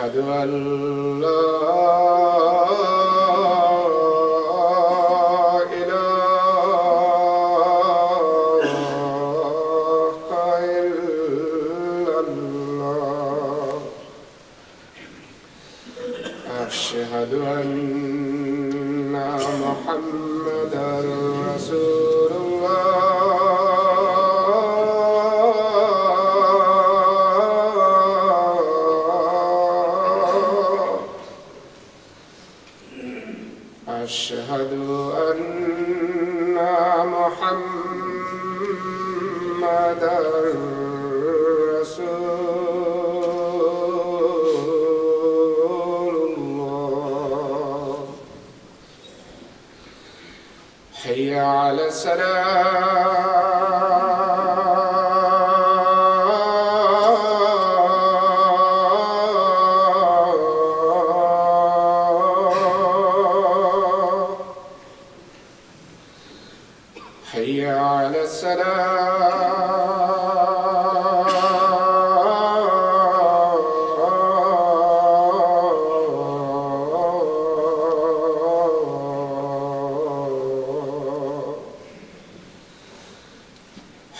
أشهد أن لا إله إلا الله أشهد أن محمدا رسول الله أشهد أن محمدا رسول الله حي على السلام حي على السلام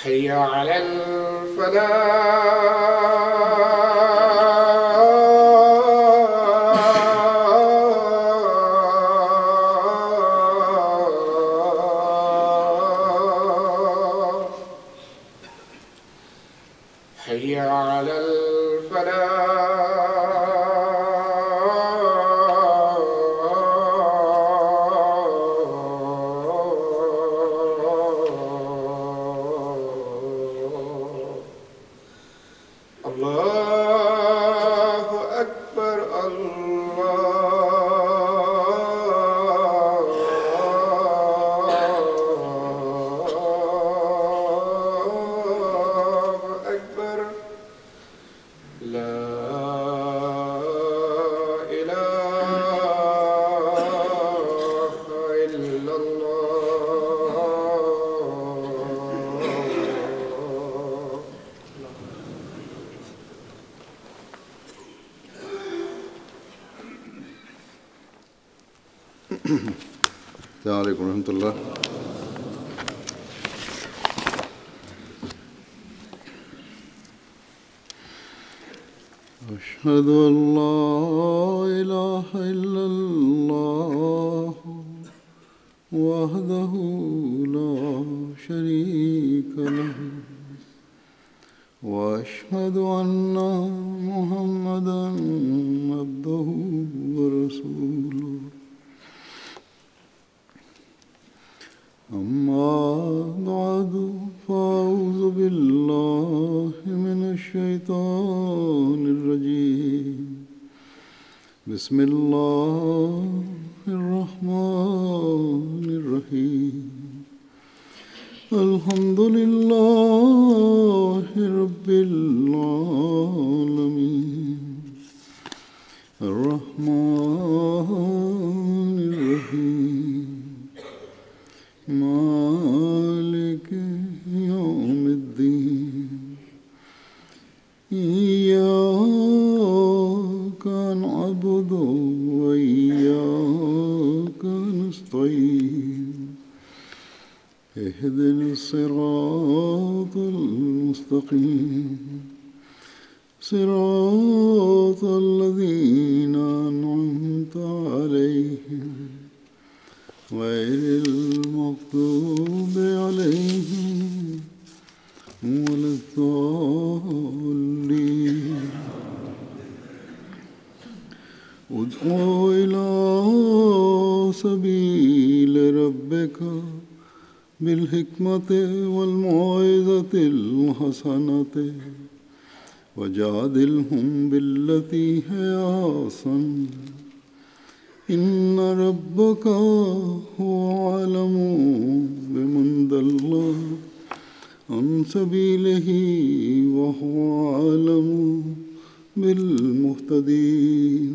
حي على الفلاح حي على الفلاح الله أكبر الله أكبر لا إله إلا الله السلام عليكم ورحمة الله. أشهد أن لا إله إلا الله وحده لا شريك له وأشهد أن محمدا عبده ورسوله. أما بعد فأعوذ بالله من الشيطان الرجيم. بسم الله الرحمن الرحيم. الحمد لله رب العالمين الرحمن الرحيم مالك يوم الدين. إياك نعبد وإياك نستعين. اهدنا الصراط المستقيم صراط الذين أنعمت عليهم غير المغضوب عليهم ولا الضالين. ادع إلى سبيل ربك بالحكمة والموعظة الحسنة وجادلهم بالتي هي أحسن. إن ربك هو أعلم بمن ضل عن سبيله وهو أعلم بالمهتدين.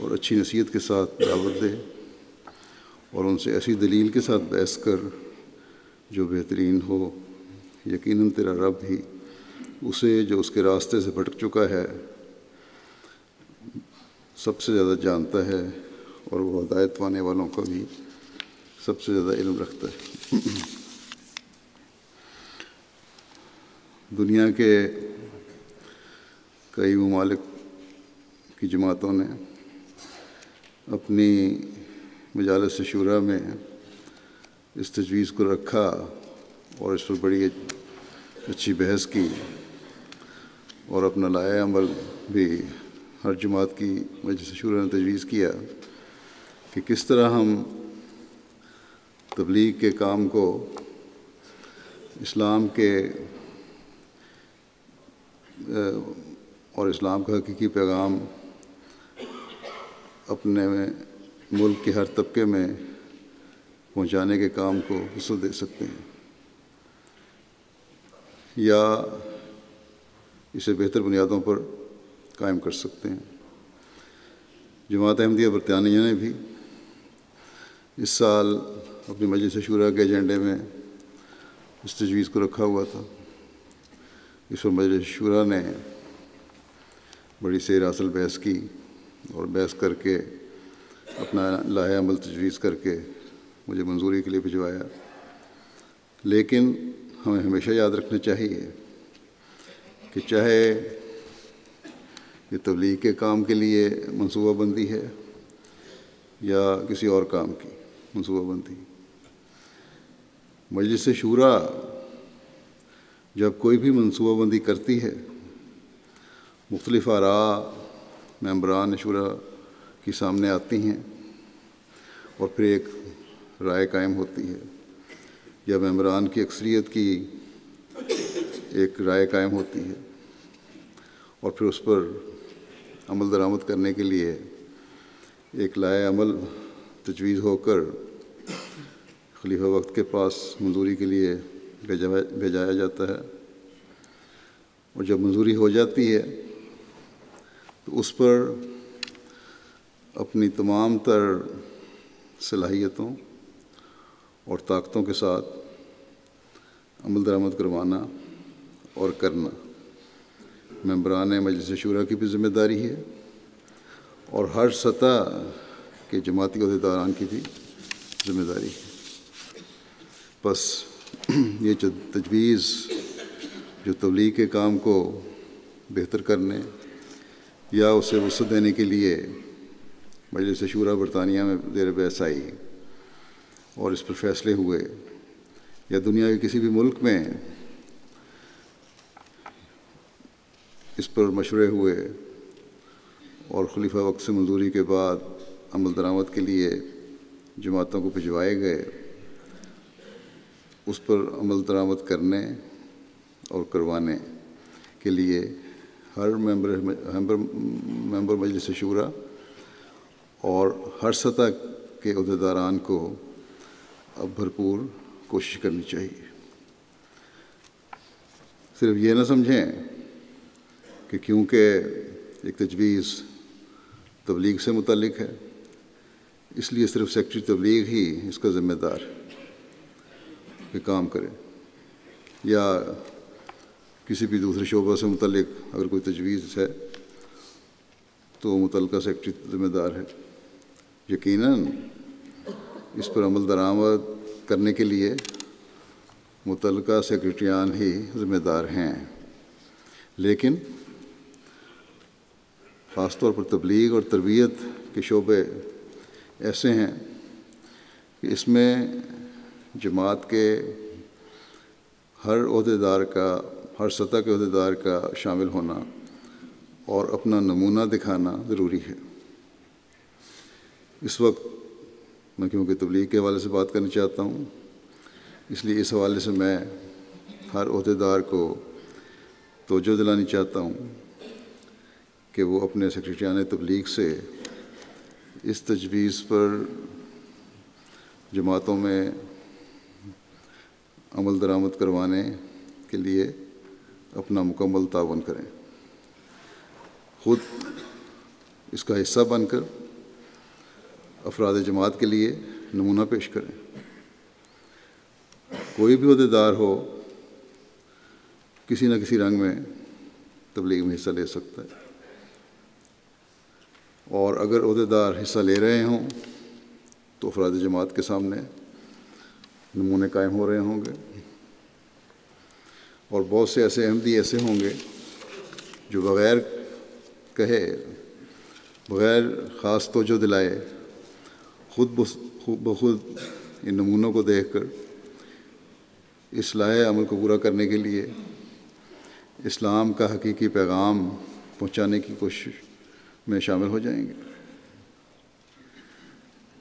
اور اچھی نصیحت کے ساتھ دعوت دے اور ان سے ایسی دلیل کے ساتھ بحث کر جو بہترین ہو۔ یقیناً تیرا رب ہی اسے جو اس کے راستے سے بھٹک چکا ہے سب سے زیادہ جانتا ہے، اور وہ ہدایت پانے والوں کا بھی سب سے زیادہ علم رکھتا ہے۔ دنیا کے کئی ممالک کی جماعتوں نے اپنی مجالس شورا میں اس تجویز کو رکھا اور اس پر بڑی اچھی بحث کی، اور اپنا لائحہ عمل بھی ہر جماعت کی مجلس شورا نے تجویز کیا کہ کس طرح ہم تبلیغ کے کام کو اسلام کے اور اسلام کا حقیقی پیغام اپنے ملک کے ہر طبقے میں پہنچانے کے کام کو وسعت دے سکتے ہیں، یا اسے بہتر بنیادوں پر قائم کر سکتے ہیں۔ جماعت احمدیہ برطانیہ نے بھی اس سال اپنی مجلس شورا کے ایجنڈے میں اس تجویز کو رکھا ہوا تھا۔ اس پر مجلس شورا نے بڑی سیر حاصل بحث کی اور بحث کر کے اپنا لائحہ عمل تجویز کر کے مجھے منظوری کے لیے بھجوایا۔ لیکن ہمیں ہمیشہ یاد رکھنا چاہیے کہ چاہے یہ تبلیغ کے کام کے لیے منصوبہ بندی ہے یا کسی اور کام کی منصوبہ بندی، مجلس شورا جب کوئی بھی منصوبہ بندی کرتی ہے مختلف آراء ممبران شورا کی سامنے آتی ہیں اور پھر ایک رائے قائم ہوتی ہے، یا ممبران کی اکثریت کی ایک رائے قائم ہوتی ہے، اور پھر اس پر عمل درآمد کرنے کے لیے ایک لائحہ عمل تجویز ہو کر خلیفہ وقت کے پاس منظوری کے لیے بھیجایا جاتا ہے، اور جب منظوری ہو جاتی ہے تو اس پر اپنی تمام تر صلاحیتوں اور طاقتوں کے ساتھ عمل درآمد کروانا اور کرنا ممبران مجلس شورا کی بھی ذمہ داری ہے، اور ہر سطح کے جماعتی عہدیداران کی بھی ذمہ داری ہے۔ بس یہ تجویز جو تبلیغ کے کام کو بہتر کرنے یا اسے وسعت دینے کے لیے مجلس شورا برطانیہ میں زیر بحث آئی اور اس پر فیصلے ہوئے، یا دنیا کے کسی بھی ملک میں اس پر مشورے ہوئے اور خلیفہ وقت سے منظوری کے بعد عمل درآمد کے لیے جماعتوں کو بھجوائے گئے، اس پر عمل درآمد کرنے اور کروانے کے لیے ہر ممبر مجلس شورا اور ہر سطح کے عہدیداران کو اب بھرپور کوشش کرنی چاہیے۔ صرف یہ نہ سمجھیں کہ کیونکہ ایک تجویز تبلیغ سے متعلق ہے اس لیے صرف سیکرٹری تبلیغ ہی اس کا ذمہ دار کہ کام کرے، یا کسی بھی دوسرے شعبہ سے متعلق اگر کوئی تجویز ہے تو متعلقہ سیکرٹری ذمہ دار ہے۔ یقیناً اس پر عمل درآمد کرنے کے لیے متعلقہ سیکرٹریان ہی ذمہ دار ہیں، لیکن خاص طور پر تبلیغ اور تربیت کے شعبے ایسے ہیں کہ اس میں جماعت کے ہر عہدیدار کا، ہر سطح کے عہدیدار کا شامل ہونا اور اپنا نمونہ دکھانا ضروری ہے۔ اس وقت میں کیونکہ تبلیغ کے حوالے سے بات کرنا چاہتا ہوں، اس لیے اس حوالے سے میں ہر عہدیدار کو توجہ دلانی چاہتا ہوں کہ وہ اپنے سیکرٹریان تبلیغ سے اس تجویز پر جماعتوں میں عمل درآمد کروانے کے لیے اپنا مکمل تعاون کریں، خود اس کا حصہ بن کر افراد جماعت کے لیے نمونہ پیش کریں۔ کوئی بھی عہدیدار ہو کسی نہ کسی رنگ میں تبلیغ میں حصہ لے سکتا ہے، اور اگر عہدیدار حصہ لے رہے ہوں تو افراد جماعت کے سامنے نمونے قائم ہو رہے ہوں گے، اور بہت سے ایسے احمدی ایسے ہوں گے جو بغیر کہے، بغیر خاص توجہ دلائے، خود بخود ان نمونوں کو دیکھ کر اصلاح عمل کو پورا کرنے کے لیے اسلام کا حقیقی پیغام پہنچانے کی کوشش میں شامل ہو جائیں گے۔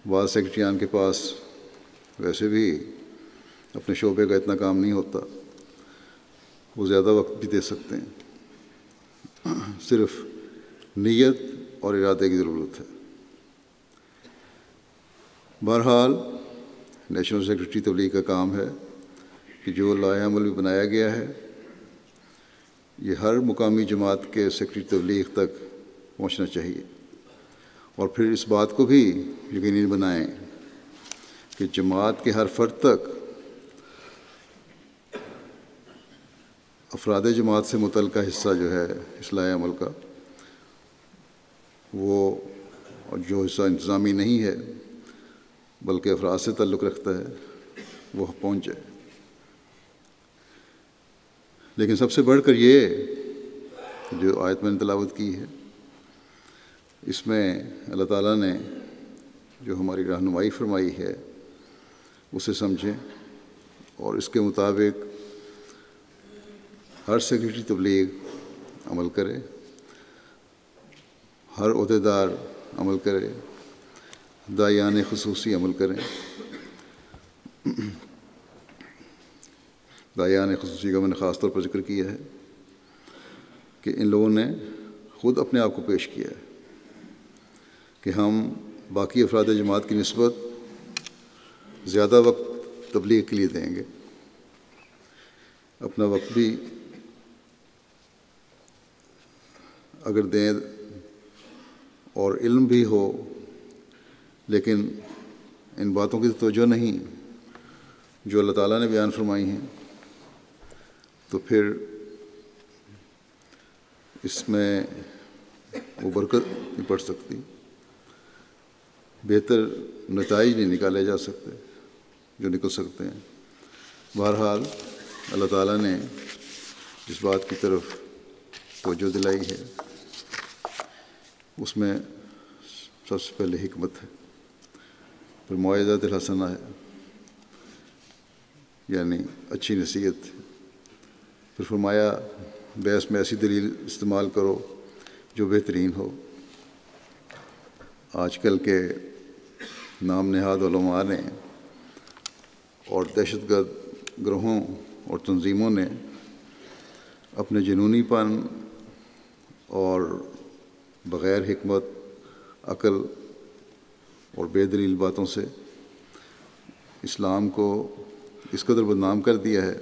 بعض سیکرٹریان کے پاس ویسے بھی اپنے شعبے کا اتنا کام نہیں ہوتا، وہ زیادہ وقت بھی دے سکتے ہیں، صرف نیت اور ارادے کی ضرورت ہے۔ بہرحال نیشنل سیکرٹری تبلیغ کا کام ہے کہ جو لائحہ عمل بھی بنایا گیا ہے یہ ہر مقامی جماعت کے سیکرٹری تبلیغ تک پہنچنا چاہیے، اور پھر اس بات کو بھی یقینی بنائیں کہ جماعت کے ہر فرد تک افراد جماعت سے متعلقہ حصہ جو ہے اصلاح عمل کا، وہ جو حصہ انتظامی نہیں ہے بلکہ افراد سے تعلق رکھتا ہے، وہ پہنچ جائے۔ لیکن سب سے بڑھ کر یہ جو آیت میں نے تلاوت کی ہے، اس میں اللہ تعالیٰ نے جو ہماری رہنمائی فرمائی ہے اسے سمجھیں، اور اس کے مطابق ہر سیکرٹری تبلیغ عمل کرے، ہر عہدیدار عمل کرے، داعیان خصوصی عمل کریں۔ داعیان خصوصی کا میں نے خاص طور پر ذکر کیا ہے کہ ان لوگوں نے خود اپنے آپ کو پیش کیا ہے کہ ہم باقی افراد جماعت کی نسبت زیادہ وقت تبلیغ کے لیے دیں گے، اپنا وقت بھی اگر دیں اور علم بھی ہو، لیکن ان باتوں کی توجہ نہیں جو اللہ تعالیٰ نے بیان فرمائی ہیں، تو پھر اس میں وہ برکت نہیں پڑ سکتی، بہتر نتائج نہیں نکالے جا سکتے جو نکل سکتے ہیں۔ بہرحال اللہ تعالیٰ نے جس بات کی طرف توجہ دلائی ہے اس میں سب سے پہلے حکمت ہے، پھر موعظۃ الحسنہ ہے یعنی اچھی نصیحت، پھر فرمایا بحث میں ایسی دلیل استعمال کرو جو بہترین ہو۔ آج کل کے نام نہاد علماء نے اور دہشت گرد گروہوں اور تنظیموں نے اپنے جنونی پن اور بغیر حکمت، عقل اور بے دلیل باتوں سے اسلام کو اس قدر بدنام کر دیا ہے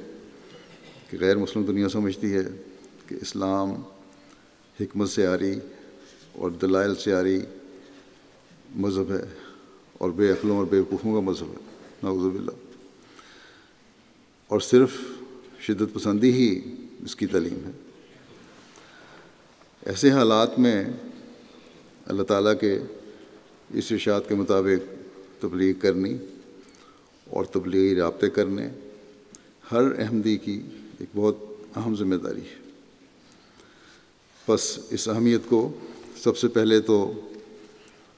کہ غیر مسلم دنیا سمجھتی ہے کہ اسلام حکمت سے عاری اور دلائل سے عاری مذہب ہے اور بے عقلوں اور بے وقوفوں کا مذہب ہے، نعوذ باللہ، اور صرف شدت پسندی ہی اس کی تعلیم ہے۔ ایسے حالات میں اللہ تعالیٰ کے اس ارشاد کے مطابق تبلیغ کرنی اور تبلیغی رابطے کرنے ہر احمدی کی ایک بہت اہم ذمہ داری ہے۔ بس اس اہمیت کو سب سے پہلے تو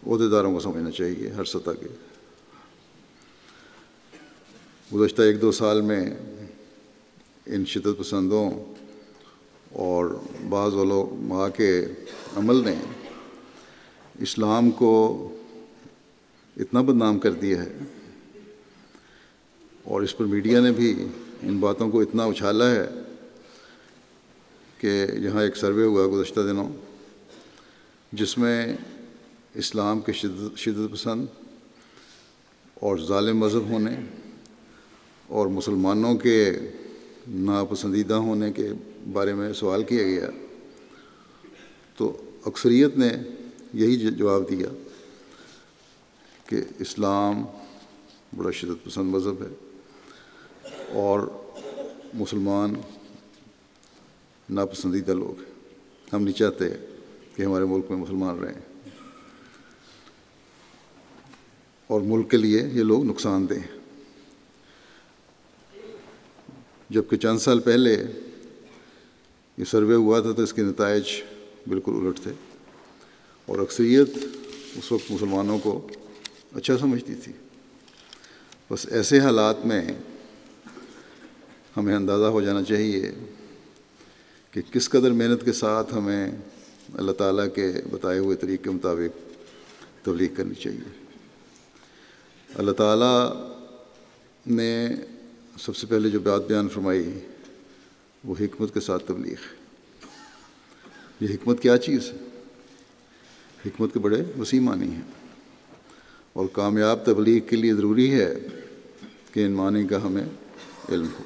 عہدیداروں کو سمجھنا چاہیے، ہر سطح کے۔ گزشتہ 1-2 سال میں ان شدت پسندوں اور بعض علماء کے عمل نے اسلام کو اتنا بدنام کر دیا ہے، اور اس پر میڈیا نے بھی ان باتوں کو اتنا اچھالا ہے کہ یہاں ایک سروے ہوا گزشتہ دنوں جس میں اسلام کے شدت پسند اور ظالم مذہب ہونے اور مسلمانوں کے ناپسندیدہ ہونے کے بارے میں سوال کیا گیا، تو اکثریت نے یہی جواب دیا کہ اسلام بڑا شدت پسند مذہب ہے اور مسلمان ناپسندیدہ لوگ ہیں. ہم نہیں چاہتے کہ ہمارے ملک میں مسلمان رہیں اور ملک کے لیے یہ لوگ نقصان دہ ہیں. جبکہ چند سال پہلے یہ سروے ہوا تھا تو اس کے نتائج بالکل الٹ تھے اور اکثریت اس وقت مسلمانوں کو اچھا سمجھتی تھی. بس ایسے حالات میں ہمیں اندازہ ہو جانا چاہیے کہ کس قدر محنت کے ساتھ ہمیں اللہ تعالیٰ کے بتائے ہوئے طریقے کے مطابق تبلیغ کرنی چاہیے. اللہ تعالیٰ نے سب سے پہلے جو بات بیان فرمائی وہ حکمت کے ساتھ تبلیغ ہے. یہ حکمت کیا چیز ہے؟ حکمت کے بڑے وسیع معنی ہیں اور کامیاب تبلیغ کے لیے ضروری ہے کہ ان معنی کا ہمیں علم ہو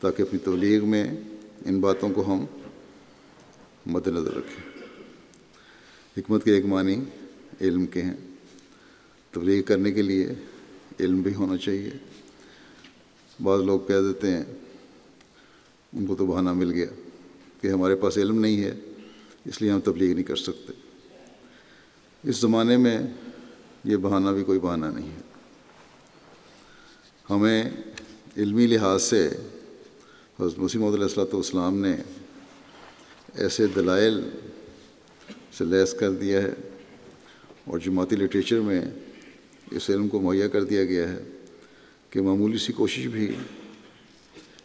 تاکہ اپنی تبلیغ میں ان باتوں کو ہم مد نظر رکھیں. حکمت کے ایک معنی علم کے ہیں. تبلیغ کرنے کے لیے علم بھی ہونا چاہیے. بعض لوگ کہہ دیتے ہیں ان کو تو بہانہ مل گیا کہ ہمارے پاس علم نہیں ہے اس لیے ہم تبلیغ نہیں کر سکتے. اس زمانے میں یہ بہانہ بھی کوئی بہانہ نہیں ہے. ہمیں علمی لحاظ سے حضرت مسیح موعود علیہ السلام نے ایسے دلائل سے لیس کر دیا ہے اور جماعتی لٹریچر میں اس علم کو مہیا کر دیا گیا ہے کہ معمولی سی کوشش بھی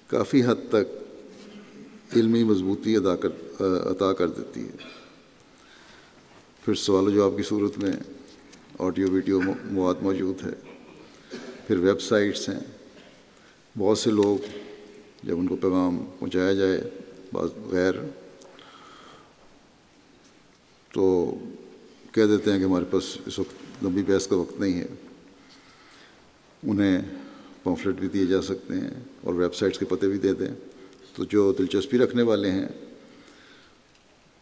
کافی حد تک علمی مضبوطی عطا کر دیتی ہے. پھر سوال و جواب کی صورت میں آڈیو ویڈیو مواد موجود ہے. پھر ویب سائٹس ہیں. بہت سے لوگ جب ان کو پیغام پہنچایا جائے بعض غیر تو کہہ دیتے ہیں کہ ہمارے پاس اس وقت لمبی بحث کا وقت نہیں ہے. انہیں پمفلٹ بھی دیے جا سکتے ہیں اور ویب سائٹس کے پتے بھی دے دیں تو جو دلچسپی رکھنے والے ہیں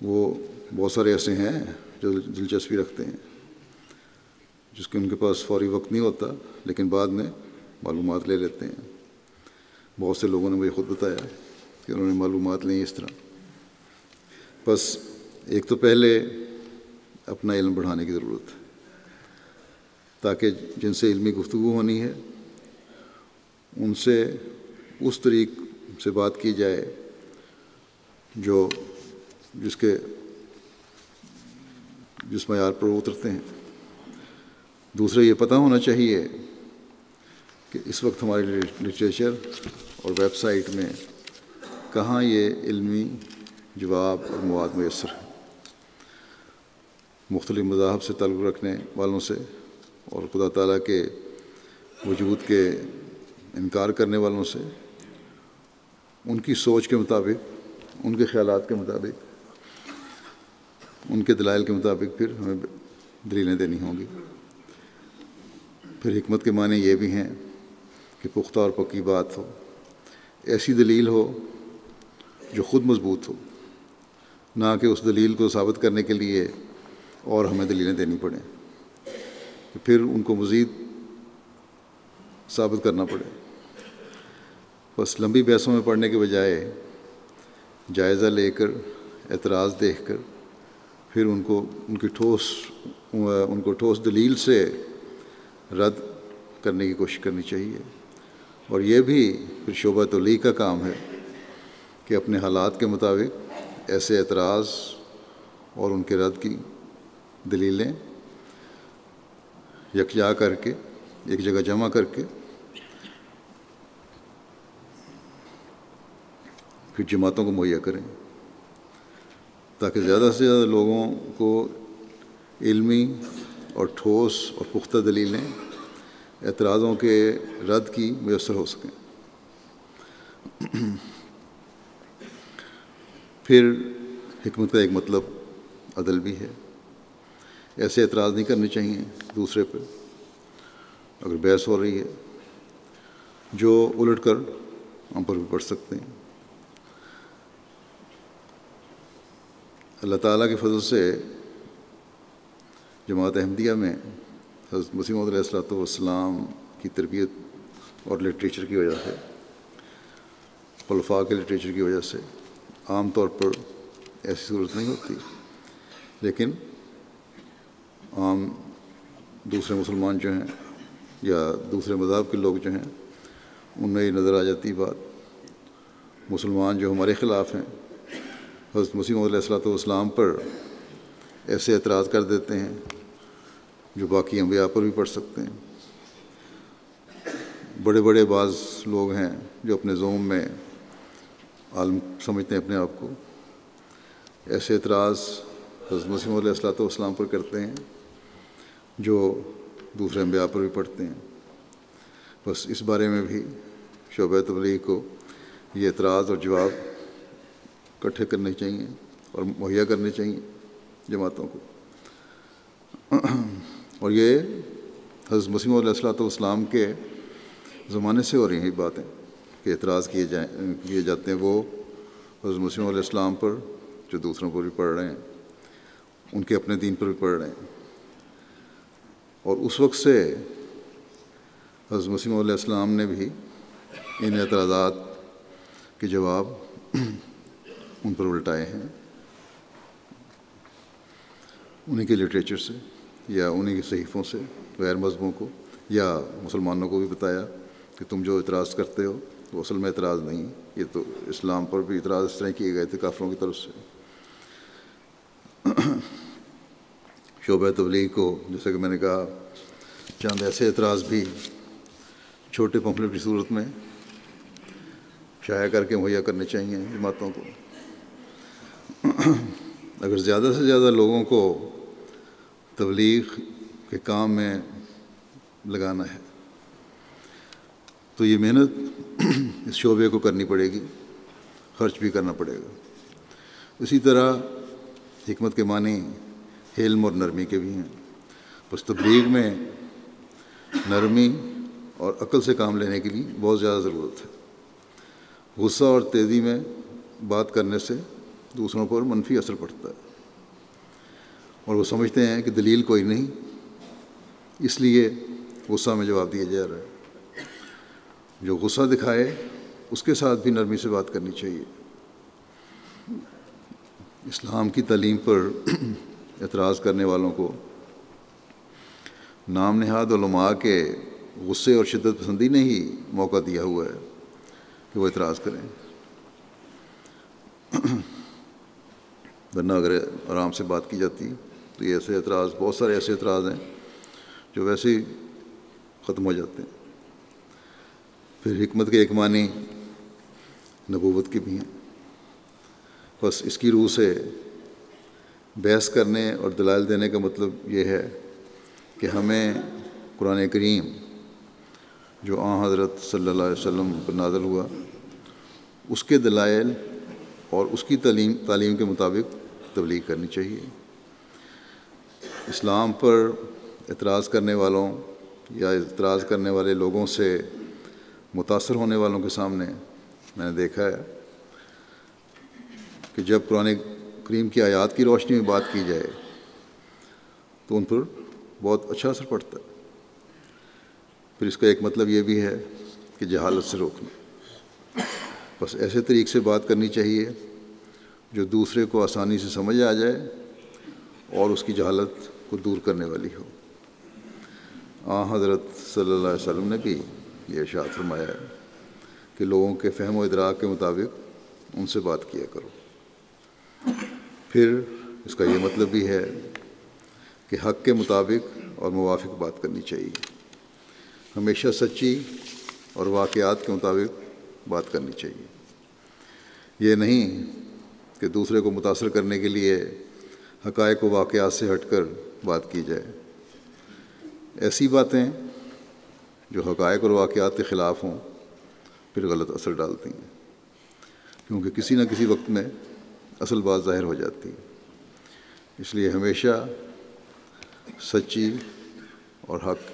وہ بہت سارے ایسے ہیں جو دلچسپی رکھتے ہیں جس کے ان کے پاس فوری وقت نہیں ہوتا لیکن بعد میں معلومات لے لیتے ہیں. بہت سے لوگوں نے مجھے خود بتایا کہ انہوں نے معلومات لیں اس طرح. بس ایک تو پہلے اپنا علم بڑھانے کی ضرورت ہے تاکہ جن سے علمی گفتگو ہونی ہے ان سے اس طریق سے بات کی جائے جس معیار پر اترتے ہیں. دوسرے یہ پتہ ہونا چاہیے کہ اس وقت ہمارے لٹریچر اور ویب سائٹ میں کہاں یہ علمی جواب اور مواد میسر ہے. مختلف مذاہب سے تعلق رکھنے والوں سے اور خدا تعالیٰ کے وجود کے انکار کرنے والوں سے ان کی سوچ کے مطابق ان کے خیالات کے مطابق ان کے دلائل کے مطابق پھر ہمیں دلیلیں دینی ہوں گی. پھر حکمت کے معنی یہ بھی ہیں کہ پختہ اور پکی بات ہو. ایسی دلیل ہو جو خود مضبوط ہو نہ کہ اس دلیل کو ثابت کرنے کے لیے اور ہمیں دلیلیں دینی پڑیں کہ پھر ان کو مزید ثابت کرنا پڑے. بس لمبی بحثوں میں پڑھنے کے بجائے جائزہ لے کر اعتراض دیکھ کر پھر ان کو ٹھوس دلیل سے رد کرنے کی کوشش کرنی چاہیے. اور یہ بھی پھر شعبہ تبلیغ کا کام ہے کہ اپنے حالات کے مطابق ایسے اعتراض اور ان کے رد کی دلیلیں یکجا کر کے ایک جگہ جمع کر کے پھر جماعتوں کو مہیا کریں تاکہ زیادہ سے زیادہ لوگوں کو علمی اور ٹھوس اور پختہ دلیلیں اعتراضوں کے رد کی میسر ہو سکیں. پھر حکمت کا ایک مطلب عدل بھی ہے. ایسے اعتراض نہیں کرنے چاہیے دوسرے پہ اگر بحث ہو رہی ہے جو الٹ کر ہم پر بھی پڑ سکتے ہیں. اللہ تعالیٰ کے فضل سے جماعت احمدیہ میں حضرت مسیح موعود علیہ السلام کی تربیت اور لٹریچر کی وجہ سے، خلفاء کے لٹریچر کی وجہ سے عام طور پر ایسی صورت نہیں ہوتی، لیکن عام دوسرے مسلمان جو ہیں یا دوسرے مذہب کے لوگ جو ہیں ان میں یہ نظر آ جاتی بات، مسلمان جو ہمارے خلاف ہیں حضرت مسیح موعود علیہ السلام پر ایسے اعتراض کر دیتے ہیں جو باقی انبیاء پر بھی پڑ سکتے ہیں۔ بڑے بڑے بعض لوگ ہیں جو اپنے زوم میں عالم سمجھتے ہیں اپنے آپ کو، ایسے اعتراض حضرت مسیح موعود علیہ السلام پر کرتے ہیں جو دوسرے انبیاء پر بھی پڑھتے ہیں۔ بس اس بارے میں بھی شعبہ تبلیغ کو یہ اعتراض اور جواب اکٹھے کرنے چاہیے اور مہیا کرنے چاہیے جماعتوں کو۔ اور یہ حضرت مسیح موعود علیہ السلام کے زمانے سے ہو رہی ہیں باتیں کہ اعتراض کیے جاتے ہیں وہ حضرت مسیح علیہ السلام پر جو دوسروں پر بھی پڑھ رہے ہیں، ان کے اپنے دین پر بھی پڑھ رہے ہیں، اور اس وقت سے حضرت مسیح علیہ السلام نے بھی ان اعتراضات کے جواب ان پر الٹائے ہیں، انہیں کے لٹریچر سے یا انہیں کے صحیفوں سے غیر مذہبوں کو یا مسلمانوں کو بھی بتایا کہ تم جو اعتراض کرتے ہو وہ اصل میں اعتراض نہیں، یہ تو اسلام پر بھی اعتراض اس طرح کیے گئے تھے کافروں کی طرف سے۔ شعبہ تبلیغ کو جیسا کہ میں نے کہا چند ایسے اعتراض بھی چھوٹے پمفلٹ کی صورت میں شائع کر کے مہیا کرنے چاہیے جماعتوں کو۔ اگر زیادہ سے زیادہ لوگوں کو تبلیغ کے کام میں لگانا ہے تو یہ محنت اس شعبے کو کرنی پڑے گی، خرچ بھی کرنا پڑے گا۔ اسی طرح حکمت کے معنی حلم اور نرمی کے بھی ہیں، بس تبلیغ میں نرمی اور عقل سے کام لینے کے لیے بہت زیادہ ضرورت ہے۔ غصہ اور تیزی میں بات کرنے سے دوسروں پر منفی اثر پڑتا ہے، اور وہ سمجھتے ہیں کہ دلیل کوئی نہیں، اس لیے غصہ میں جواب دیا جا رہا ہے۔ جو غصہ دکھائے اس کے ساتھ بھی نرمی سے بات کرنی چاہیے۔ اسلام کی تعلیم پر اعتراض کرنے والوں کو نام نہاد علماء کے غصے اور شدت پسندی نے ہی موقع دیا ہوا ہے کہ وہ اعتراض کریں، ورنہ اگر آرام سے بات کی جاتی تو یہ ایسے اعتراض، بہت سارے ایسے اعتراض ہیں جو ویسے ہی ختم ہو جاتے ہیں۔ پھر حکمت کے ایک معنی نبوت کی بھی ہیں، بس اس کی روح سے بحث کرنے اور دلائل دینے کا مطلب یہ ہے کہ ہمیں قرآن کریم جو آن حضرت صلی اللہ علیہ وسلم پر نازل ہوا اس کے دلائل اور اس کی تعلیم کے مطابق تبلیغ کرنی چاہیے۔ اسلام پر اعتراض کرنے والوں یا اعتراض کرنے والے لوگوں سے متاثر ہونے والوں کے سامنے میں نے دیکھا ہے کہ جب قرآن کریم کی آیات کی روشنی میں بات کی جائے تو ان پر بہت اچھا اثر پڑتا ہے۔ پھر اس کا ایک مطلب یہ بھی ہے کہ جہالت سے روکنا، بس ایسے طریقے سے بات کرنی چاہیے جو دوسرے کو آسانی سے سمجھ آ جائے اور اس کی جہالت کو دور کرنے والی ہو۔ حضرت صلی اللہ علیہ وسلم نے بھی یہ ارشاد فرمایا ہے کہ لوگوں کے فہم و ادراک کے مطابق ان سے بات کیا کرو۔ پھر اس کا یہ مطلب بھی ہے کہ حق کے مطابق اور موافق بات کرنی چاہیے، ہمیشہ سچی اور واقعات کے مطابق بات کرنی چاہیے۔ یہ نہیں کہ دوسرے کو متاثر کرنے کے لیے حقائق و واقعات سے ہٹ کر بات کی جائے۔ ایسی باتیں جو حقائق اور واقعات کے خلاف ہوں پھر غلط اثر ڈالتی ہیں، کیونکہ کسی نہ کسی وقت میں اصل بات ظاہر ہو جاتی ہے۔ اس لیے ہمیشہ سچی اور حقائق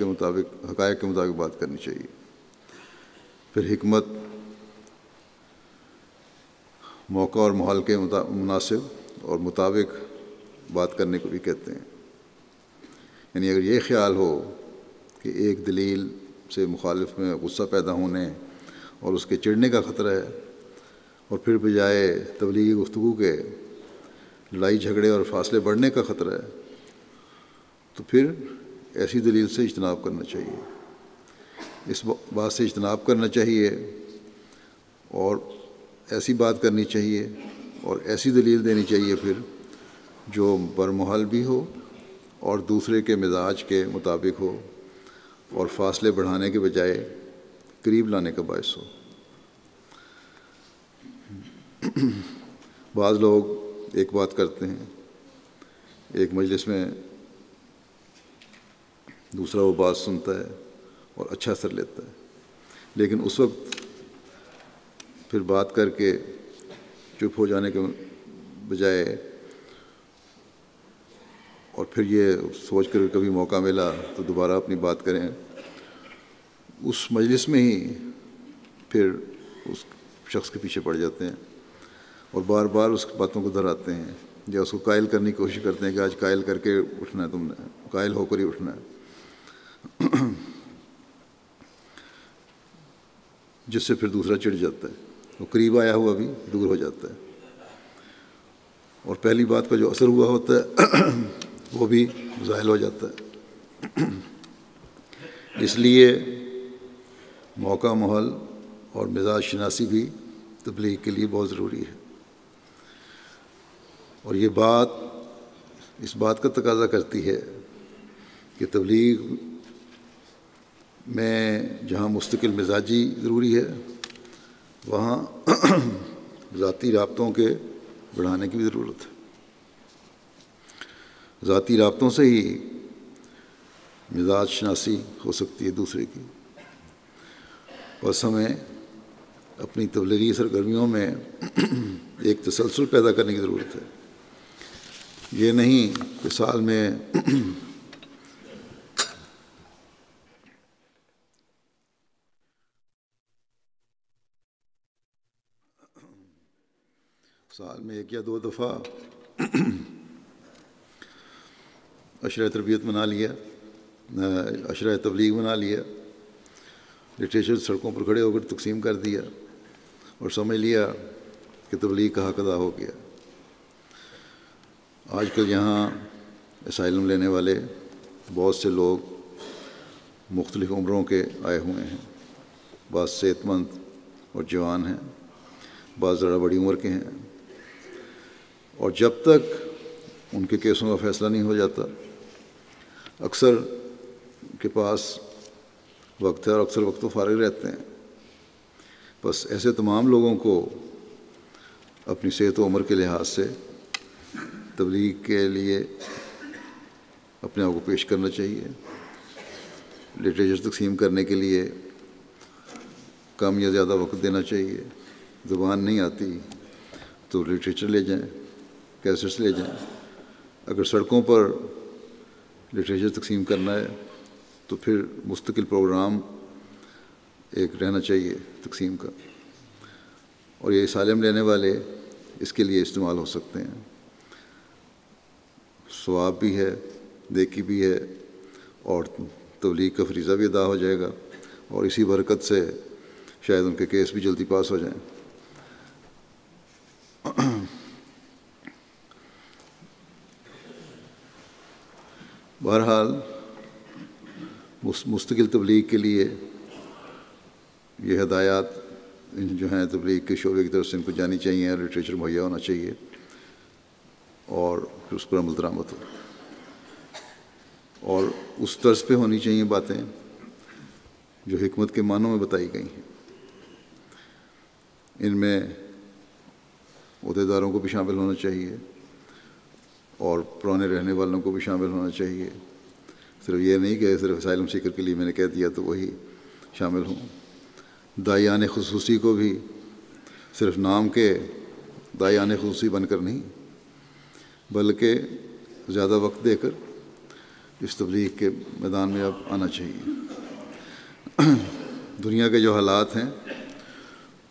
کے مطابق بات کرنی چاہیے۔ پھر حکمت موقع اور ماحول کے مناسب اور مطابق بات کرنے کو بھی کہتے ہیں، یعنی اگر یہ خیال ہو کہ ایک دلیل سے مخالف میں غصہ پیدا ہونے اور اس کے چڑھنے کا خطرہ ہے، اور پھر بجائے تبلیغی گفتگو کے لڑائی جھگڑے اور فاصلے بڑھنے کا خطرہ ہے، تو پھر ایسی دلیل سے اجتناب کرنا چاہیے، اس بات سے اجتناب کرنا چاہیے اور ایسی بات کرنی چاہیے اور ایسی دلیل دینی چاہیے پھر جو برمحل بھی ہو اور دوسرے کے مزاج کے مطابق ہو اور فاصلے بڑھانے کے بجائے قریب لانے کا باعث ہو۔ بعض لوگ ایک بات کرتے ہیں ایک مجلس میں، دوسرا وہ بات سنتا ہے اور اچھا اثر لیتا ہے، لیکن اس وقت پھر بات کر کے چپ ہو جانے کے بجائے اور پھر یہ سوچ کر کبھی موقع ملا تو دوبارہ اپنی بات کریں، اس مجلس میں ہی پھر اس شخص کے پیچھے پڑ جاتے ہیں اور بار بار اس باتوں کو دہراتے ہیں یا اس کو قائل کرنے کی کوشش کرتے ہیں کہ آج قائل کر کے اٹھنا ہے، تم نے قائل ہو کر ہی اٹھنا ہے، جس سے پھر دوسرا چڑھ جاتا ہے، وہ قریب آیا ہوا بھی دور ہو جاتا ہے اور پہلی بات کا جو اثر ہوا ہوتا ہے وہ بھی زائل ہو جاتا ہے۔ اس لیے موقع، ماحول اور مزاج شناسی بھی تبلیغ کے لیے بہت ضروری ہے، اور یہ بات اس بات کا تقاضا کرتی ہے کہ تبلیغ میں جہاں مستقل مزاجی ضروری ہے وہاں ذاتی رابطوں کے بڑھانے کی بھی ضرورت ہے۔ ذاتی رابطوں سے ہی مزاج شناسی ہو سکتی ہے دوسرے کی، بس ہمیں اپنی تبلیغی سرگرمیوں میں ایک تسلسل پیدا کرنے کی ضرورت ہے، یہ نہیں کہ سال میں ایک یا دو دفعہ عشرہ تربیت منا لیا، عشرہ تبلیغ منا لیا، لٹریچر سڑکوں پر کھڑے ہو کر تقسیم کر دیا اور سمجھ لیا کہ تبلیغ کا حق ادا ہو گیا۔ آج کل یہاں اسائلم لینے والے بہت سے لوگ مختلف عمروں کے آئے ہوئے ہیں، بعض صحت مند اور جوان ہیں، بعض ذرا بڑی عمر کے ہیں، اور جب تک ان کے کیسوں کا فیصلہ نہیں ہو جاتا اکثر کے پاس وقت ہے اور اکثر وقت تو فارغ رہتے ہیں۔ بس ایسے تمام لوگوں کو اپنی صحت و عمر کے لحاظ سے تبلیغ کے لیے اپنے آپ کو پیش کرنا چاہیے، لٹریچر تقسیم کرنے کے لیے کم یا زیادہ وقت دینا چاہیے، زبان نہیں آتی تو لٹریچر لے جائیں، کیسٹس لے جائیں، اگر سڑکوں پر لٹریچر تقسیم کرنا ہے تو پھر مستقل پروگرام ایک رہنا چاہیے تقسیم کا، اور یہ اسائلم لینے والے اس کے لیے استعمال ہو سکتے ہیں، ثواب بھی ہے، نیکی بھی ہے، اور تبلیغ کا فریضہ بھی ادا ہو جائے گا، اور اسی برکت سے شاید ان کے کیس بھی جلدی پاس ہو جائیں۔ بہرحال مستقل تبلیغ کے لیے یہ ہدایات جو ہیں تبلیغ کے شعبے کی طرف سے ان کو جانی چاہیے، لٹریچر مہیا ہونا چاہیے اور پھر اس پر عمل درآمد ہو، اور اس طرز پہ ہونی چاہیے باتیں جو حکمت کے معنوں میں بتائی گئی ہیں۔ ان میں عہدیداروں کو بھی شامل ہونا چاہیے اور پرانے رہنے والوں کو بھی شامل ہونا چاہیے، صرف یہ نہیں کہ صرف اسائلم سیکر کے لیے میں نے کہہ دیا تو وہی شامل ہوں۔ داعیان خصوصی کو بھی صرف نام کے داعیان خصوصی بن کر نہیں بلکہ زیادہ وقت دے کر اس تبلیغ کے میدان میں اب آنا چاہیے۔ دنیا کے جو حالات ہیں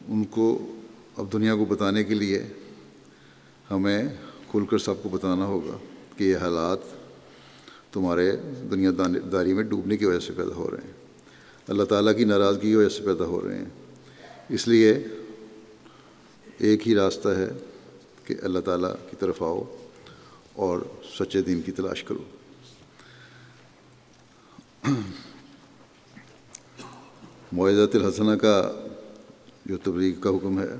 ان کو اب دنیا کو بتانے کے لیے ہمیں کھل کر سب کو بتانا ہوگا کہ یہ حالات تمہارے دنیا داری میں ڈوبنے کی وجہ سے پیدا ہو رہے ہیں، اللہ تعالیٰ کی ناراضگی کی وجہ سے پیدا ہو رہے ہیں۔ اس لیے ایک ہی راستہ ہے کہ اللہ تعالیٰ کی طرف آؤ اور سچے دین کی تلاش کرو۔ موعظۃ الحسنہ کا جو تبلیغ کا حکم ہے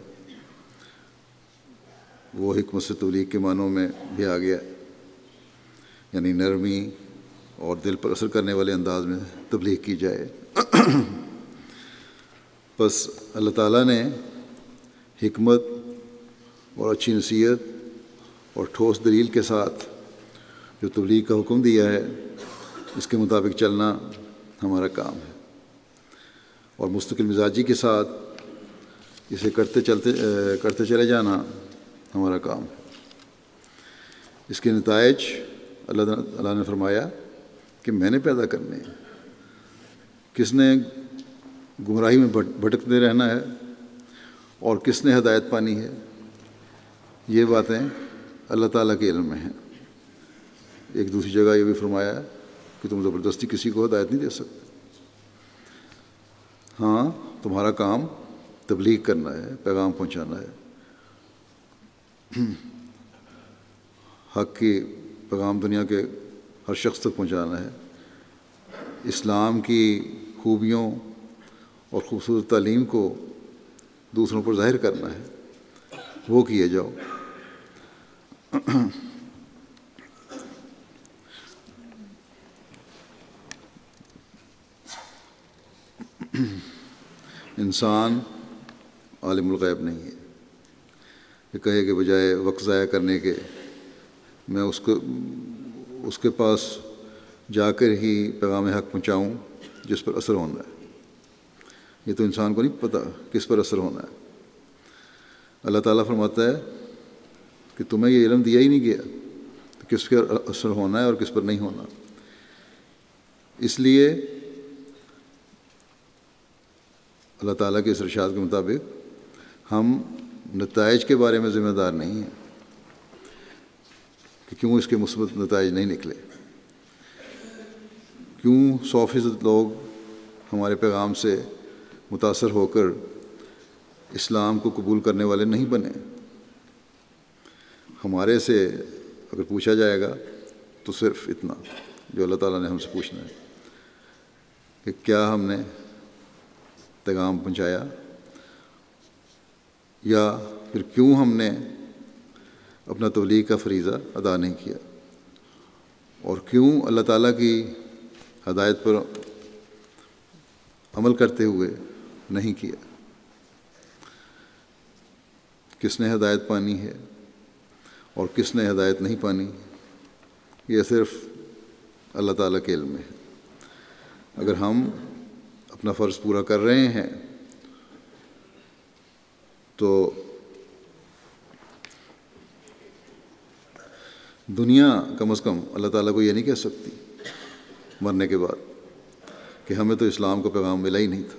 وہ حکمت سے تبلیغ کے معنوں میں بھی آ گیا، یعنی نرمی اور دل پر اثر کرنے والے انداز میں تبلیغ کی جائے۔ بس اللہ تعالیٰ نے حکمت اور اچھی نصیحت اور ٹھوس دلیل کے ساتھ جو تبلیغ کا حکم دیا ہے اس کے مطابق چلنا ہمارا کام ہے، اور مستقل مزاجی کے ساتھ اسے کرتے چلے جانا ہمارا کام ہے۔ اس کے نتائج اللہ نے فرمایا کہ میں نے پیدا کرنے ہیں۔ کس نے گمراہی میں بھٹکتے رہنا ہے اور کس نے ہدایت پانی ہے، یہ باتیں اللہ تعالیٰ کے علم میں ہیں۔ ایک دوسری جگہ یہ بھی فرمایا کہ تم زبردستی کسی کو ہدایت نہیں دے سکتے۔ ہاں، تمہارا کام تبلیغ کرنا ہے، پیغام پہنچانا ہے، حق کی پیغام دنیا کے ہر شخص تک پہنچانا ہے، اسلام کی خوبیوں اور خوبصورت تعلیم کو دوسروں پر ظاہر کرنا ہے، وہ کیے جاؤ۔ انسان عالم الغیب نہیں ہے کہ کہے کہ بجائے وقت ضائع کرنے کے میں اس کے پاس جا کر ہی پیغام حق پہنچاؤں جس پر اثر ہونا ہے۔ یہ تو انسان کو نہیں پتہ کس پر اثر ہونا ہے۔ اللہ تعالیٰ فرماتا ہے کہ تمہیں یہ علم دیا ہی نہیں گیا کہ کس پر اثر ہونا ہے اور کس پر نہیں ہونا۔ اس لیے اللہ تعالیٰ کے اس ارشاد کے مطابق ہم نتائج کے بارے میں ذمہ دار نہیں ہیں کہ کیوں اس کے مثبت نتائج نہیں نکلے، کیوں 100% لوگ ہمارے پیغام سے متاثر ہو کر اسلام کو قبول کرنے والے نہیں بنے۔ ہمارے سے اگر پوچھا جائے گا تو صرف اتنا جو اللہ تعالیٰ نے ہم سے پوچھنا ہے کہ کیا ہم نے پیغام پہنچایا، یا پھر کیوں ہم نے اپنا تبلیغ کا فریضہ ادا نہیں کیا، اور کیوں اللہ تعالیٰ کی ہدایت پر عمل کرتے ہوئے نہیں کیا۔ کس نے ہدایت پانی ہے اور کس نے ہدایت نہیں پانی، یہ صرف اللہ تعالیٰ کے علم میں ہے۔ اگر ہم اپنا فرض پورا کر رہے ہیں تو دنیا کم از کم اللہ تعالیٰ کو یہ نہیں کہہ سکتی مرنے کے بعد کہ ہمیں تو اسلام کا پیغام ملا ہی نہیں تھا۔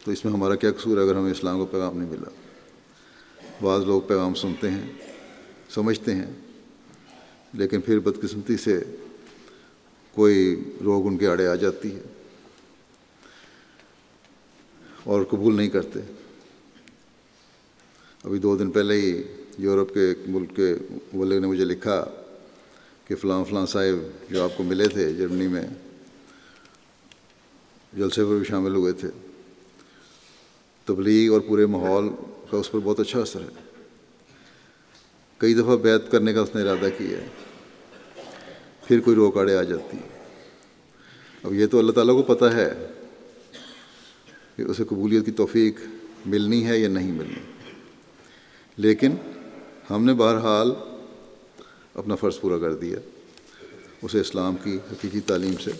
تو اس میں ہمارا کیا قصور ہے اگر ہمیں اسلام کا پیغام نہیں ملا؟ بعض لوگ پیغام سنتے ہیں، سمجھتے ہیں، لیکن پھر بدقسمتی سے کوئی روگ ان کے آڑے آ جاتی ہے اور قبول نہیں کرتے۔ ابھی 2 دن پہلے ہی یورپ کے ایک ملک کے مبلغ نے مجھے لکھا کہ فلاں صاحب جو آپ کو ملے تھے جرمنی میں، جلسے پر بھی شامل ہوئے تھے، تبلیغ اور پورے ماحول کا اس پر بہت اچھا اثر ہے، کئی دفعہ بیعت کرنے کا اس نے ارادہ کیا ہے، پھر کوئی روک آڑے آ جاتی ہے۔ اب یہ تو اللہ تعالیٰ کو پتہ ہے کہ اسے قبولیت کی توفیق ملنی ہے یا نہیں ملنی، لیکن ہم نے بہرحال اپنا فرض پورا کر دیا، اسے اسلام کی حقیقی تعلیم سے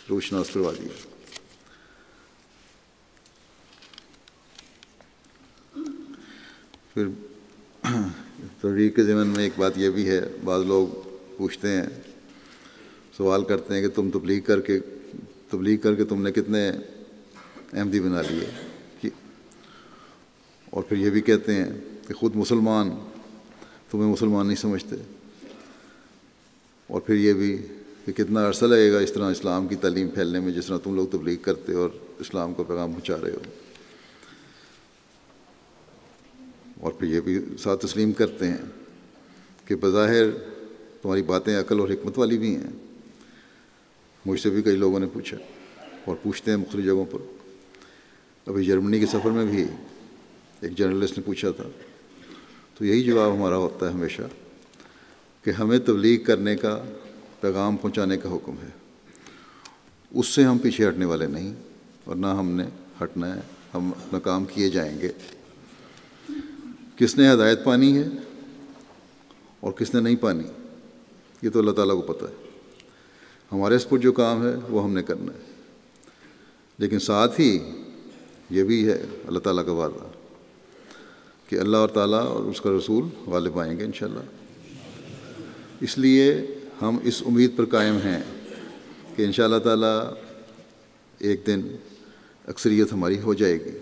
روشناس کروا دیا۔ پھر تبلیغ کے ضمن میں ایک بات یہ بھی ہے، بعض لوگ پوچھتے ہیں، سوال کرتے ہیں کہ تم تبلیغ کر کے تم نے کتنے احمدی بنا لیے، اور پھر یہ بھی کہتے ہیں کہ خود مسلمان تمہیں مسلمان نہیں سمجھتے، اور پھر یہ بھی کہ کتنا عرصہ لگے گا اس طرح اسلام کی تعلیم پھیلنے میں، جس طرح تم لوگ تبلیغ کرتے اور اسلام کو پیغام پہنچا رہے ہو. اور پھر یہ بھی ساتھ تسلیم کرتے ہیں کہ بظاہر تمہاری باتیں عقل اور حکمت والی بھی ہیں. مجھ سے بھی کئی لوگوں نے پوچھا اور پوچھتے ہیں مختلف جگہوں پر. ابھی جرمنی کے سفر میں بھی ایک جرنلسٹ نے پوچھا تھا، تو یہی جواب ہمارا ہوتا ہے ہمیشہ کہ ہمیں تبلیغ کرنے کا، پیغام پہنچانے کا حکم ہے. اس سے ہم پیچھے ہٹنے والے نہیں، اور نہ ہم نے ہٹنا ہے. ہم اپنا کام کیے جائیں گے. کس نے ہدایت پانی ہے اور کس نے نہیں پانی، یہ تو اللہ تعالیٰ کو پتہ ہے. ہمارے اس پر جو کام ہے وہ ہم نے کرنا ہے. لیکن ساتھ ہی یہ بھی ہے اللہ تعالیٰ کا وعدہ کہ اللہ اور تعالیٰ اور اس کا رسول غالب آئیں گے انشاءاللہ. اس لیے ہم اس امید پر قائم ہیں کہ انشاءاللہ تعالیٰ ایک دن اکثریت ہماری ہو جائے گی.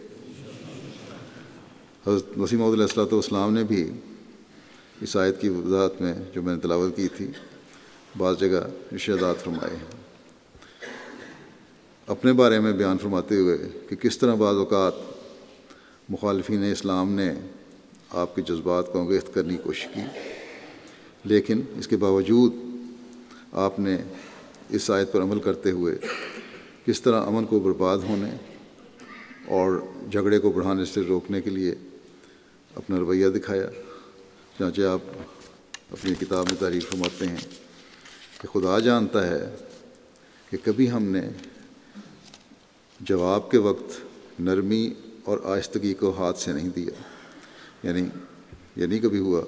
حضرت مسیح موعود علیہ السلام نے بھی اس آیت کی وضاحت میں جو میں نے تلاوت کی تھی بعض جگہ ارشادات فرمائے ہیں، اپنے بارے میں بیان فرماتے ہوئے کہ کس طرح بعض اوقات مخالفین اسلام نے آپ کے جذبات کو انگیخت کرنے کی کوشش کی، لیکن اس کے باوجود آپ نے اس آیت پر عمل کرتے ہوئے کس طرح امن کو برباد ہونے اور جھگڑے کو بڑھانے سے روکنے کے لیے اپنا رویہ دکھایا. چنانچہ آپ اپنی کتاب میں تعریف فرماتے ہیں کہ خدا جانتا ہے کہ کبھی ہم نے جواب کے وقت نرمی اور آہستگی کو ہاتھ سے نہیں دیا. یعنی یہ نہیں کبھی ہوا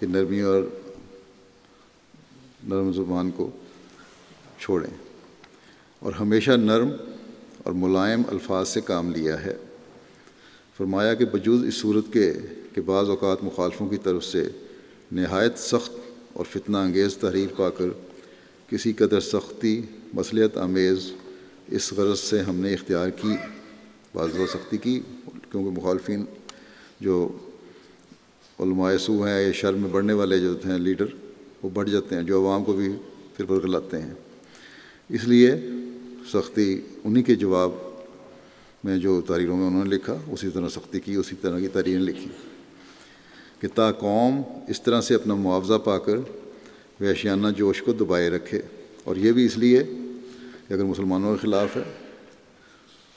کہ نرمی اور نرم زبان کو چھوڑیں، اور ہمیشہ نرم اور ملائم الفاظ سے کام لیا ہے. فرمایا کہ بجوز اس صورت کے کہ بعض اوقات مخالفوں کی طرف سے نہایت سخت اور فتنہ انگیز تحریر پا کر کسی قدر سختی مصلحت آمیز اس غرض سے ہم نے اختیار کی، بعض وہ سختی کی کیونکہ مخالفین جو علماء سو ہیں یا شر میں بڑھنے والے جو ہیں لیڈر، وہ بڑھ جاتے ہیں جو عوام کو بھی پھر ورگلاتے ہیں. اس لیے سختی انہی کے جواب میں جو تحریروں میں انہوں نے لکھا اسی طرح سختی کی، اسی طرح کی تحریریں لکھی کہ تا قوم اس طرح سے اپنا معاوضہ پا کر وحشیانہ جوش کو دبائے رکھے. اور یہ بھی اس لیے کہ اگر مسلمانوں کے خلاف ہے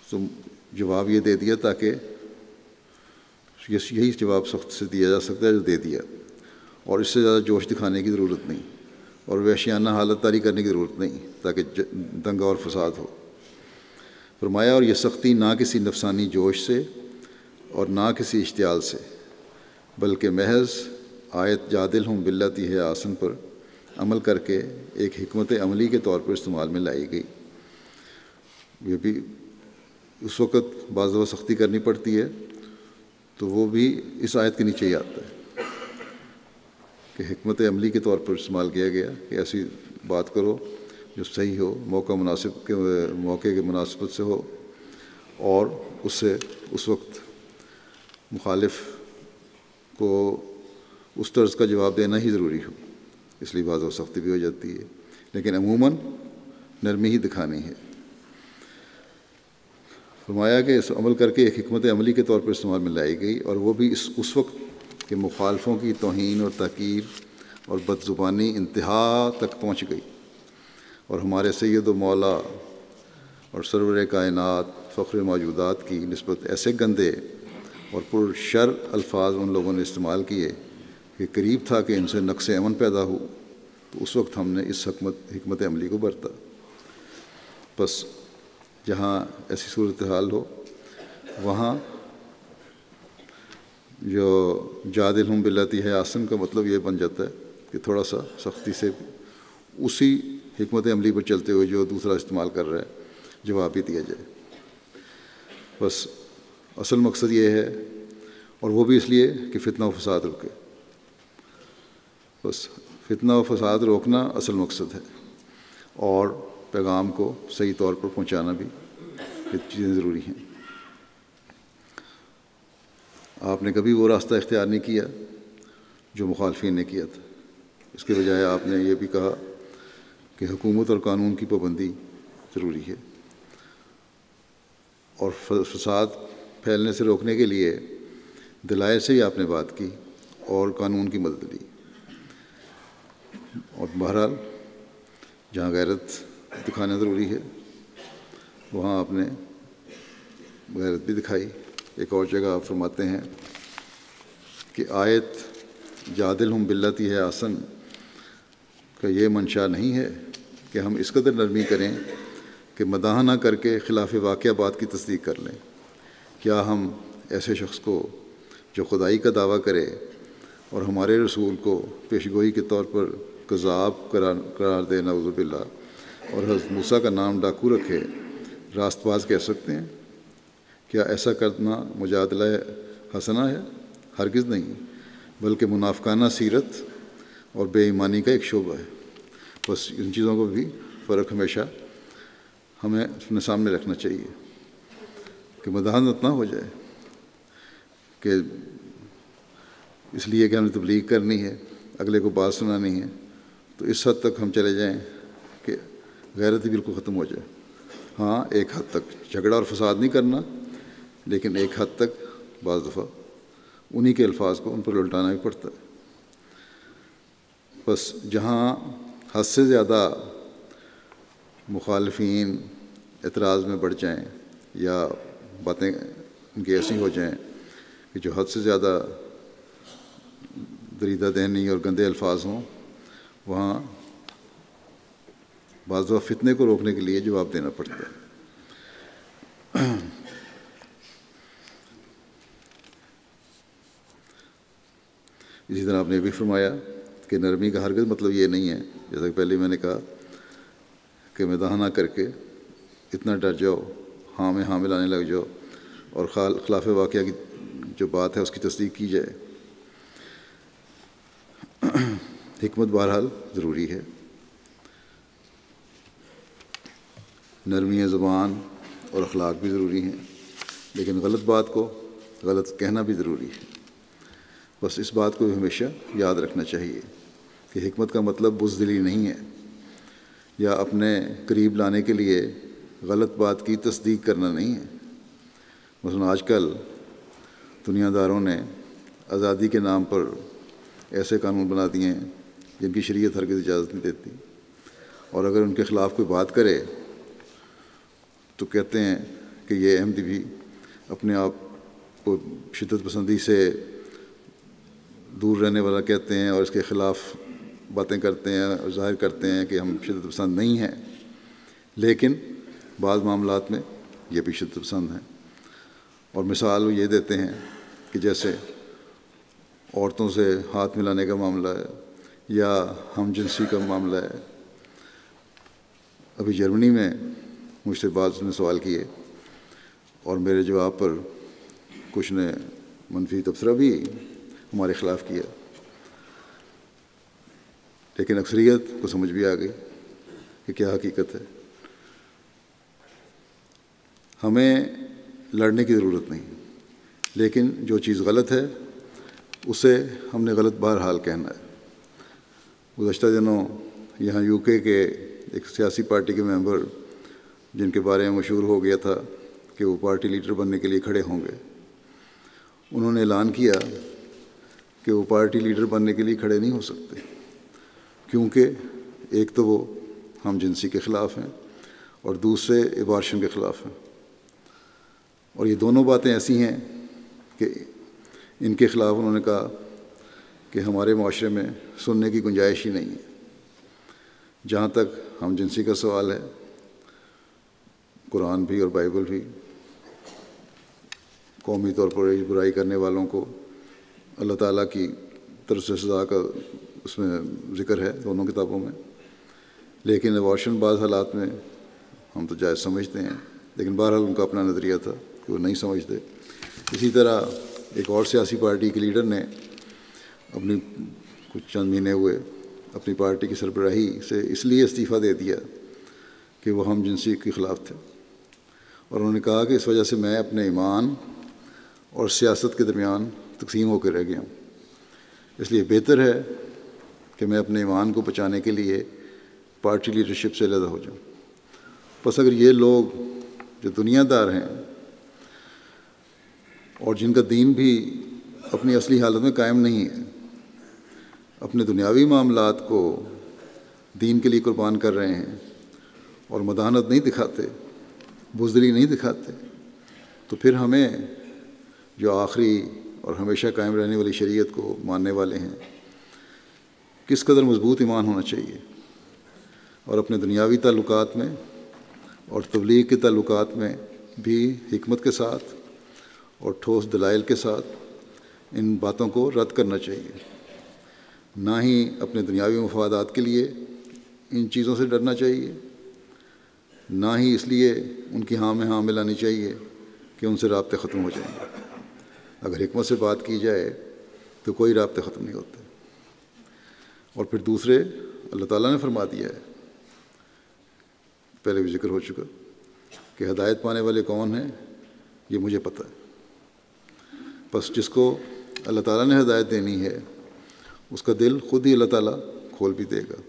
تو جواب یہ دے دیا تاکہ یہی جواب سخت سے دیا جا سکتا ہے جو دے دیا، اور اس سے زیادہ جوش دکھانے کی ضرورت نہیں اور وحشیانہ حالت طاری کرنے کی ضرورت نہیں تاکہ دنگا اور فساد ہو. فرمایا اور یہ سختی نہ کسی نفسانی جوش سے اور نہ کسی اشتعال سے بلکہ محض آیت جادل ہوں باللتی ہے آسن پر عمل کر کے ایک حکمت عملی کے طور پر استعمال میں لائی گئی. یہ بھی اس وقت بعض دفعہ سختی کرنی پڑتی ہے تو وہ بھی اس آیت کے نیچے ہی آتا ہے کہ حکمت عملی کے طور پر استعمال کیا گیا کہ ایسی بات کرو جو صحیح ہو، موقع کے مناسبت سے ہو، اور اس سے اس وقت مخالف کو اس طرز کا جواب دینا ہی ضروری ہو. اس لیے بعض سختی بھی ہو جاتی ہے، لیکن عموماً نرمی ہی دکھانی ہے. فرمایا کہ اس عمل کر کے ایک حکمت عملی کے طور پر استعمال میں لائی گئی، اور وہ بھی اس وقت کہ مخالفوں کی توہین اور تحقیر اور بد زبانی انتہا تک پہنچ گئی، اور ہمارے سید و مولا اور سرور کائنات فخر موجودات کی نسبت ایسے گندے اور پر شر الفاظ ان لوگوں نے استعمال کیے کہ قریب تھا کہ ان سے نقص امن پیدا ہو. تو اس وقت ہم نے اس حکمت عملی کو برتا. بس جہاں ایسی صورتحال ہو وہاں جو جادل ہم باللتی ہے آسن کا مطلب یہ بن جاتا ہے کہ تھوڑا سا سختی سے اسی حکمت عملی پر چلتے ہوئے جو دوسرا استعمال کر رہا ہے جواب بھی دیا جائے. بس اصل مقصد یہ ہے، اور وہ بھی اس لیے کہ فتنہ و فساد رکے. بس فتنہ و فساد روکنا اصل مقصد ہے، اور پیغام کو صحیح طور پر پہنچانا بھی یہ چیزیں ضروری ہیں. آپ نے کبھی وہ راستہ اختیار نہیں کیا جو مخالفین نے کیا تھا. اس کے بجائے آپ نے یہ بھی کہا کہ حکومت اور قانون کی پابندی ضروری ہے، اور فساد پھیلنے سے روکنے کے لیے دلائل سے ہی آپ نے بات کی اور قانون کی مدد لی، اور بہرحال جہاں غیرت دکھانا ضروری ہے وہاں آپ نے غیرت بھی دکھائی۔ ایک اور جگہ آپ فرماتے ہیں کہ آیت جادلہم باللتی ہے احسن کا یہ منشا نہیں ہے کہ ہم اس قدر نرمی کریں کہ مداح نہ کر کے خلاف واقعہ بات کی تصدیق کر لیں۔ کیا ہم ایسے شخص کو جو خدائی کا دعویٰ کرے اور ہمارے رسول کو پیشگوئی کے طور پر کذاب قرار دے نعوذ باللہ، اور حضرت موسیٰ کا نام ڈاکو رکھے، راست باز کہہ سکتے ہیں؟ کیا ایسا کرنا مجادلہ حسنہ ہے؟ ہرگز نہیں، بلکہ منافقانہ سیرت اور بے ایمانی کا ایک شعبہ ہے۔ بس ان چیزوں کو بھی فرق ہمیشہ ہمیں اپنے سامنے رکھنا چاہیے کہ مداحنت نہ ہو جائے کہ اس لیے کہ ہم نے تبلیغ کرنی ہے، اگلے کو بات سنانی ہے، تو اس حد تک ہم چلے جائیں کہ غیرت ہی بالکل ختم ہو جائے۔ ہاں، ایک حد تک جھگڑا اور فساد نہیں کرنا، لیکن ایک حد تک بعض دفعہ انہی کے الفاظ کو ان پر للٹانا بھی پڑتا ہے۔ بس جہاں حد سے زیادہ مخالفین اعتراض میں بڑھ جائیں یا باتیں ان کی ایسی ہو جائیں کہ جو حد سے زیادہ دریدہ دہنی اور گندے الفاظ ہوں، وہاں بعض دفعہ فتنے کو روکنے کے لیے جواب دینا پڑتا ہے۔ اسی طرح آپ نے بھی فرمایا کہ نرمی کا ہرگز مطلب یہ نہیں ہے، جیسا کہ پہلے میں نے کہا، کہ مداح نہ کر کے اتنا ڈر جاؤ، ہاں میں ہاں ملانے لگ جاؤ اور خلاف واقعہ کی جو بات ہے اس کی تصدیق کی جائے۔ حکمت بہرحال ضروری ہے، نرمی زبان اور اخلاق بھی ضروری ہیں، لیکن غلط بات کو غلط کہنا بھی ضروری ہے۔ بس اس بات کو بھی ہمیشہ یاد رکھنا چاہیے کہ حکمت کا مطلب بزدلی نہیں ہے، یا اپنے قریب لانے کے لیے غلط بات کی تصدیق کرنا نہیں ہے۔ مثلا آج کل دنیا داروں نے آزادی کے نام پر ایسے قانون بنا دیے ہیں جن کی شریعت ہرگز اجازت نہیں دیتی، اور اگر ان کے خلاف کوئی بات کرے تو کہتے ہیں کہ یہ احمدی بھی اپنے آپ کو شدت پسندی سے دور رہنے والا کہتے ہیں اور اس کے خلاف باتیں کرتے ہیں اور ظاہر کرتے ہیں کہ ہم شدت پسند نہیں ہیں، لیکن بعض معاملات میں یہ بھی شدت پسند ہیں۔ اور مثال وہ یہ دیتے ہیں کہ جیسے عورتوں سے ہاتھ ملانے کا معاملہ ہے یا ہم جنسی کا معاملہ ہے۔ ابھی جرمنی میں مجھ سے بعض نے سوال کیے اور میرے جواب پر کچھ نے منفی تبصرہ بھی ہمارے خلاف کیا، لیکن اکثریت کو سمجھ بھی آ گئی کہ کیا حقیقت ہے۔ ہمیں لڑنے کی ضرورت نہیں، لیکن جو چیز غلط ہے اسے ہم نے غلط بہرحال کہنا ہے۔ گزشتہ دنوں یہاں یو کے ایک سیاسی پارٹی کے ممبر، جن کے بارے میں مشہور ہو گیا تھا کہ وہ پارٹی لیڈر بننے کے لیے کھڑے ہوں گے، انہوں نے اعلان کیا کہ وہ پارٹی لیڈر بننے کے لیے کھڑے نہیں ہو سکتے، کیونکہ ایک تو وہ ہم جنسی کے خلاف ہیں اور دوسرے ابارشن کے خلاف ہیں، اور یہ دونوں باتیں ایسی ہیں کہ ان کے خلاف انہوں نے کہا کہ ہمارے معاشرے میں سننے کی گنجائش ہی نہیں ہے۔ جہاں تک ہم جنسی کا سوال ہے، قرآن بھی اور بائبل بھی قومی طور پر برائی کرنے والوں کو اللہ تعالیٰ کی طرف سے سزا کا اس میں ذکر ہے دونوں کتابوں میں، لیکن ابارشن بعض حالات میں ہم تو جائز سمجھتے ہیں، لیکن بہرحال ان کا اپنا نظریہ تھا کہ وہ نہیں سمجھتے۔ اسی طرح ایک اور سیاسی پارٹی کے لیڈر نے اپنی کچھ چند مہینے ہوئے اپنی پارٹی کی سربراہی سے اس لیے استعفیٰ دے دیا کہ وہ ہم جنسی کے خلاف تھے، اور انہوں نے کہا کہ اس وجہ سے میں اپنے ایمان اور سیاست کے درمیان تقسیم ہو کے رہ گیا ہوں، اس لیے بہتر ہے کہ میں اپنے ایمان کو بچانے کے لیے پارٹی لیڈرشپ سے علیحدہ ہو جاؤں۔ بس اگر یہ لوگ جو دنیا دار ہیں اور جن کا دین بھی اپنی اصلی حالت میں قائم نہیں ہے، اپنے دنیاوی معاملات کو دین کے لیے قربان کر رہے ہیں اور مداحنت نہیں دکھاتے، بزدلی نہیں دکھاتے، تو پھر ہمیں جو آخری اور ہمیشہ قائم رہنے والی شریعت کو ماننے والے ہیں کس قدر مضبوط ایمان ہونا چاہیے، اور اپنے دنیاوی تعلقات میں اور تبلیغ کے تعلقات میں بھی حکمت کے ساتھ اور ٹھوس دلائل کے ساتھ ان باتوں کو رد کرنا چاہیے، نہ ہی اپنے دنیاوی مفادات کے لیے ان چیزوں سے ڈرنا چاہیے، نہ ہی اس لیے ان کی ہاں میں ہاں ملانی چاہیے کہ ان سے رابطے ختم ہو جائیں گے۔ اگر حکمت سے بات کی جائے تو کوئی رابطے ختم نہیں ہوتے۔ اور پھر دوسرے، اللہ تعالیٰ نے فرما دیا ہے، پہلے بھی ذکر ہو چکا، کہ ہدایت پانے والے کون ہیں یہ مجھے پتہ ہے۔ بس جس کو اللہ تعالیٰ نے ہدایت دینی ہے اس کا دل خود ہی اللہ تعالیٰ کھول بھی دے گا۔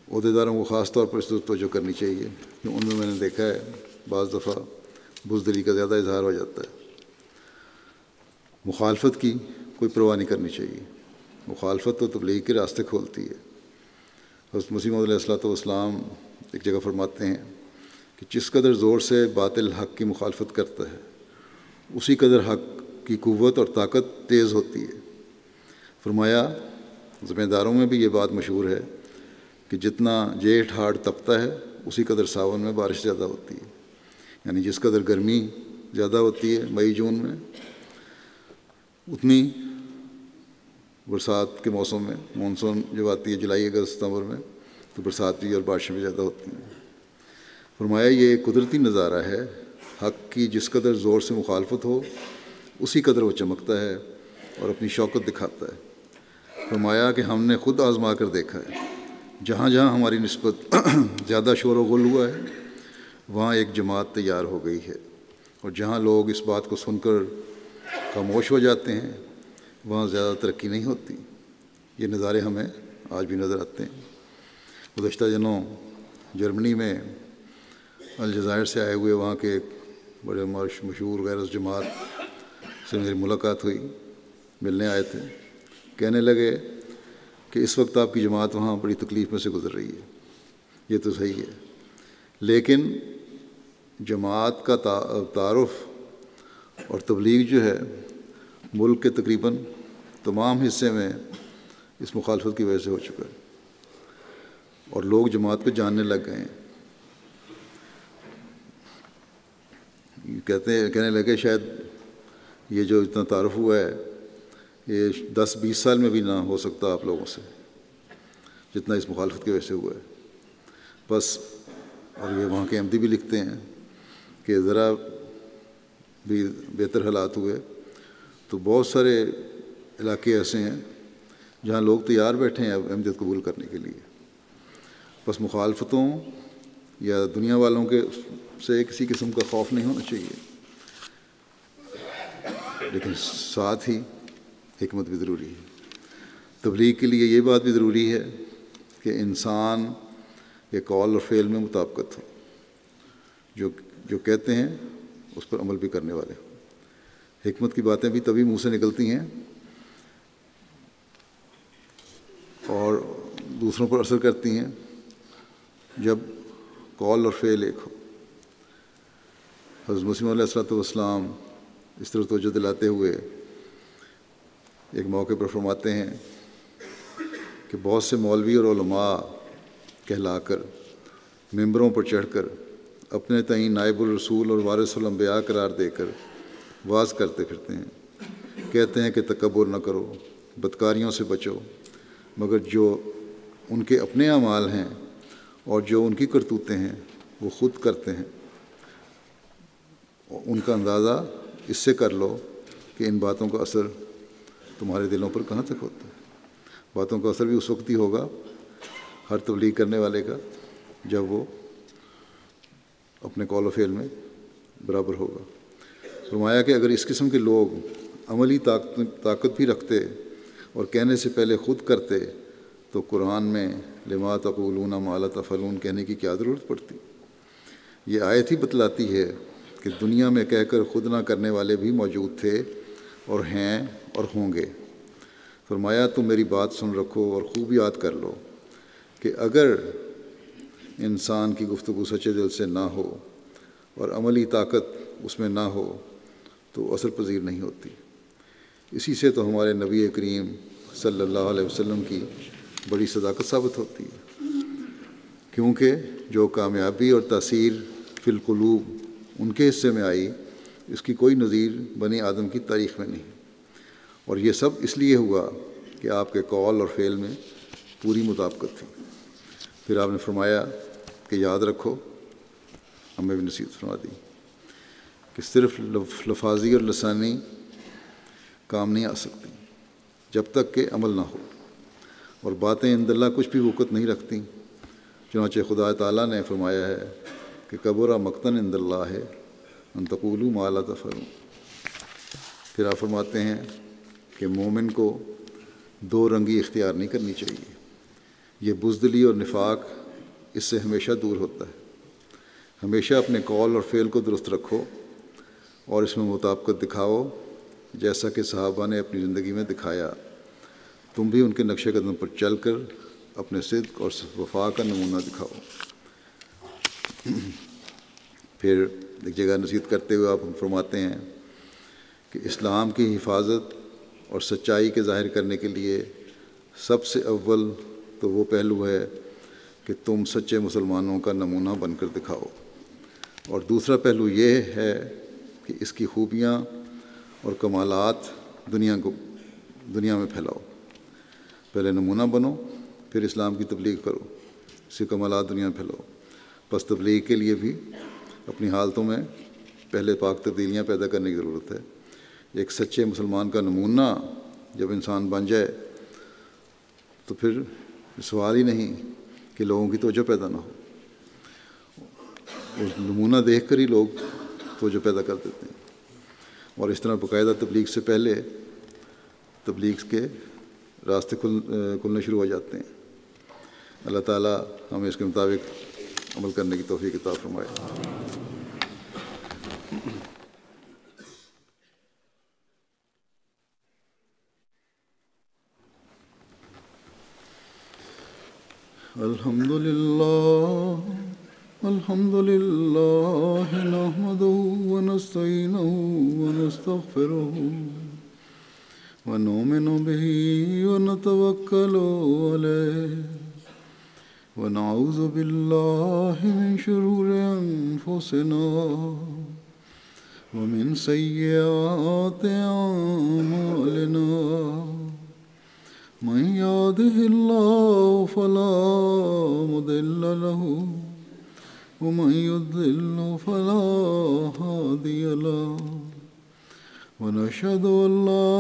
عہدیداروں کو خاص طور پر اس طرف توجہ کرنی چاہیے کہ ان میں نے دیکھا ہے بعض دفعہ بزدلی کا زیادہ اظہار ہو جاتا ہے۔ مخالفت کی کوئی پرواہ نہیں کرنی چاہیے، مخالفت تو تبلیغ کے راستے کھولتی ہے۔ حضرت مسیح موعود علیہ الصلوۃ والسلام ایک جگہ فرماتے ہیں کہ جس قدر زور سے باطل حق کی مخالفت کرتا ہے اسی قدر حق کی قوت اور طاقت تیز ہوتی ہے۔ فرمایا ذمہ داروں میں بھی یہ بات مشہور ہے کہ جتنا جیٹھ ہاڑ تپتا ہے اسی قدر ساون میں بارش زیادہ ہوتی ہے، یعنی جس قدر گرمی زیادہ ہوتی ہے مئی جون میں، اتنی برسات کے موسم میں، مونسون جب آتی ہے جولائی اگست ستمبر میں، تو برسات بھی اور بارشیں بھی زیادہ ہوتی ہیں۔ فرمایا یہ قدرتی نظارہ ہے، حق کی جس قدر زور سے مخالفت ہو اسی قدر وہ چمکتا ہے اور اپنی شوکت دکھاتا ہے۔ فرمایا کہ ہم نے خود آزما کر دیکھا ہے، جہاں جہاں ہماری نسبت زیادہ شور و غل ہوا ہے وہاں ایک جماعت تیار ہو گئی ہے، اور جہاں لوگ اس بات کو سن کر خاموش ہو جاتے ہیں وہاں زیادہ ترقی نہیں ہوتی۔ یہ نظارے ہمیں آج بھی نظر آتے ہیں۔ گزشتہ دنوں جرمنی میں الجزائر سے آئے ہوئے وہاں کے ایک بڑے مشہور غیر جماعت سے میری ملاقات ہوئی، ملنے آئے تھے، کہنے لگے کہ اس وقت آپ کی جماعت وہاں بڑی تکلیف میں سے گزر رہی ہے۔ یہ تو صحیح ہے، لیکن جماعت کا تعارف اور تبلیغ جو ہے ملک کے تقریباً تمام حصے میں اس مخالفت کی وجہ سے ہو چکا ہے، اور لوگ جماعت پہ جاننے لگ گئے ہیں۔ کہنے لگے شاید یہ جو اتنا تعارف ہوا ہے یہ 10-20 سال میں بھی نہ ہو سکتا آپ لوگوں سے، جتنا اس مخالفت کی وجہ سے ہوا ہے۔ بس، اور یہ وہاں کے احمدی بھی لکھتے ہیں کہ ذرا بھی بہتر حالات ہوئے تو بہت سارے علاقے ایسے ہیں جہاں لوگ تیار بیٹھے ہیں اب احمدیت قبول کرنے کے لیے۔ بس مخالفتوں یا دنیا والوں کے سے کسی قسم کا خوف نہیں ہونا چاہیے، لیکن ساتھ ہی حکمت بھی ضروری ہے۔ تبلیغ کے لیے یہ بات بھی ضروری ہے کہ انسان کے قول اور فعل میں مطابقت ہو، جو کہتے ہیں اس پر عمل بھی کرنے والے ہوں۔ حکمت کی باتیں بھی تبھی منہ سے نکلتی ہیں اور دوسروں پر اثر کرتی ہیں جب قول اور فعل ایک ہو۔ حضرت مسیح علیہ الصلوۃ والسلام اس طرح توجہ دلاتے ہوئے ایک موقع پر فرماتے ہیں کہ بہت سے مولوی اور علماء کہلا کر ممبروں پر چڑھ کر اپنے تئیں نائب الرسول اور وارث الانبیاء قرار دے کر واز کرتے پھرتے ہیں، کہتے ہیں کہ تکبر نہ کرو، بدکاریوں سے بچو، مگر جو ان کے اپنے اعمال ہیں اور جو ان کی کرتوتیں ہیں وہ خود کرتے ہیں، ان کا اندازہ اس سے کر لو کہ ان باتوں کا اثر تمہارے دلوں پر کہاں تک ہوتا ہے۔ باتوں کا اثر بھی اس وقت ہی ہوگا ہر تبلیغ کرنے والے کا جب وہ اپنے قول و فعل میں برابر ہوگا۔ فرمایا کہ اگر اس قسم کے لوگ عملی طاقت بھی رکھتے اور کہنے سے پہلے خود کرتے تو قرآن میں لما تقولون ما لا تفعلون کہنے کی کیا ضرورت پڑتی؟ یہ آیت ہی بتلاتی ہے کہ دنیا میں کہہ کر خود نہ کرنے والے بھی موجود تھے اور ہیں اور ہوں گے۔ فرمایا تم میری بات سن رکھو اور خوب یاد کر لو کہ اگر انسان کی گفتگو سچے دل سے نہ ہو اور عملی طاقت اس میں نہ ہو تو اثر پذیر نہیں ہوتی۔ اسی سے تو ہمارے نبی کریم صلی اللہ علیہ وسلم کی بڑی صداقت ثابت ہوتی ہے، کیونکہ جو کامیابی اور تاثیر فی القلوب ان کے حصے میں آئی اس کی کوئی نظیر بنی آدم کی تاریخ میں نہیں، اور یہ سب اس لیے ہوا کہ آپ کے قول اور فعل میں پوری مطابقت تھی۔ پھر آپ نے فرمایا کہ یاد رکھو، ہمیں بھی نصیحت فرما دی کہ صرف لفاظی اور لسانی کام نہیں آ سکتی جب تک کہ عمل نہ ہو، اور باتیں عند اللہ کچھ بھی وقت نہیں رکھتی۔ چنانچہ خدا تعالیٰ نے فرمایا ہے کہ کبر مقتن عند اللہ ہے ان تقولوا ما لا تفعلون۔ پھر آپ فرماتے ہیں کہ مومن کو دو رنگی اختیار نہیں کرنی چاہیے، یہ بزدلی اور نفاق اس سے ہمیشہ دور ہوتا ہے۔ ہمیشہ اپنے قول اور فعل کو درست رکھو اور اس میں مطابقت دکھاؤ جیسا کہ صحابہ نے اپنی زندگی میں دکھایا۔ تم بھی ان کے نقش قدم پر چل کر اپنے صدق اور وفا کا نمونہ دکھاؤ۔ پھر ایک جگہ نصیحت کرتے ہوئے آپ فرماتے ہیں کہ اسلام کی حفاظت اور سچائی کے ظاہر کرنے کے لیے سب سے اول تو وہ پہلو ہے کہ تم سچے مسلمانوں کا نمونہ بن کر دکھاؤ، اور دوسرا پہلو یہ ہے کہ اس کی خوبیاں اور کمالات دنیا میں پھیلاؤ۔ پہلے نمونہ بنو، پھر اسلام کی تبلیغ کرو، اس کے کمالات دنیا میں پھیلاؤ۔ پس تبلیغ کے لیے بھی اپنی حالتوں میں پہلے پاک تبدیلیاں پیدا کرنے کی ضرورت ہے۔ ایک سچے مسلمان کا نمونہ جب انسان بن جائے تو پھر سوال ہی نہیں کہ لوگوں کی توجہ پیدا نہ ہو، اس نمونہ دیکھ کر ہی لوگ توجہ پیدا کر دیتے ہیں، اور اس طرح باقاعدہ تبلیغ سے پہلے تبلیغ کے راستے کھلنے شروع ہو جاتے ہیں۔ اللہ تعالیٰ ہمیں اس کے مطابق عمل کرنے کی توفیق عطا فرمائے۔ الحمد للہ نحمدہ ونستعینہ ونستغفرہ ونؤمن بہ ونتوکل علیہ ونعوذ باللہ من شرور انفسنا ومن سیئات اعمالنا من يهده الله فلا مضل له ومن يضلل فلا هادي له ونشهد أن لا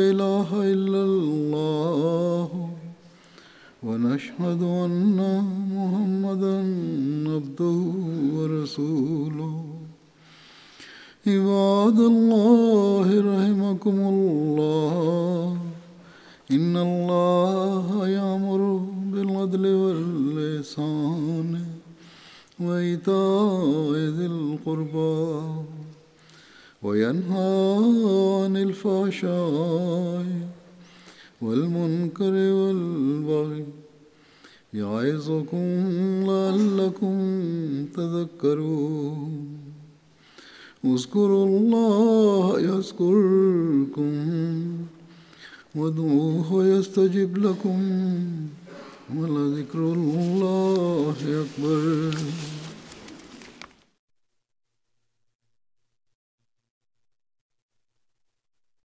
إله إلا الله ونشهد أن محمدا عبده ورسوله عباد الله رحمكم الله إن الله يأمر بالعدل والإحسان وإيتاء ذي القربى وينهى عن الفحشاء والمنكر والبغي يعظكم لعلكم تذكرون اذكروا الله يذكركم وادعوه يستجب لكم ولذكر الله أكبر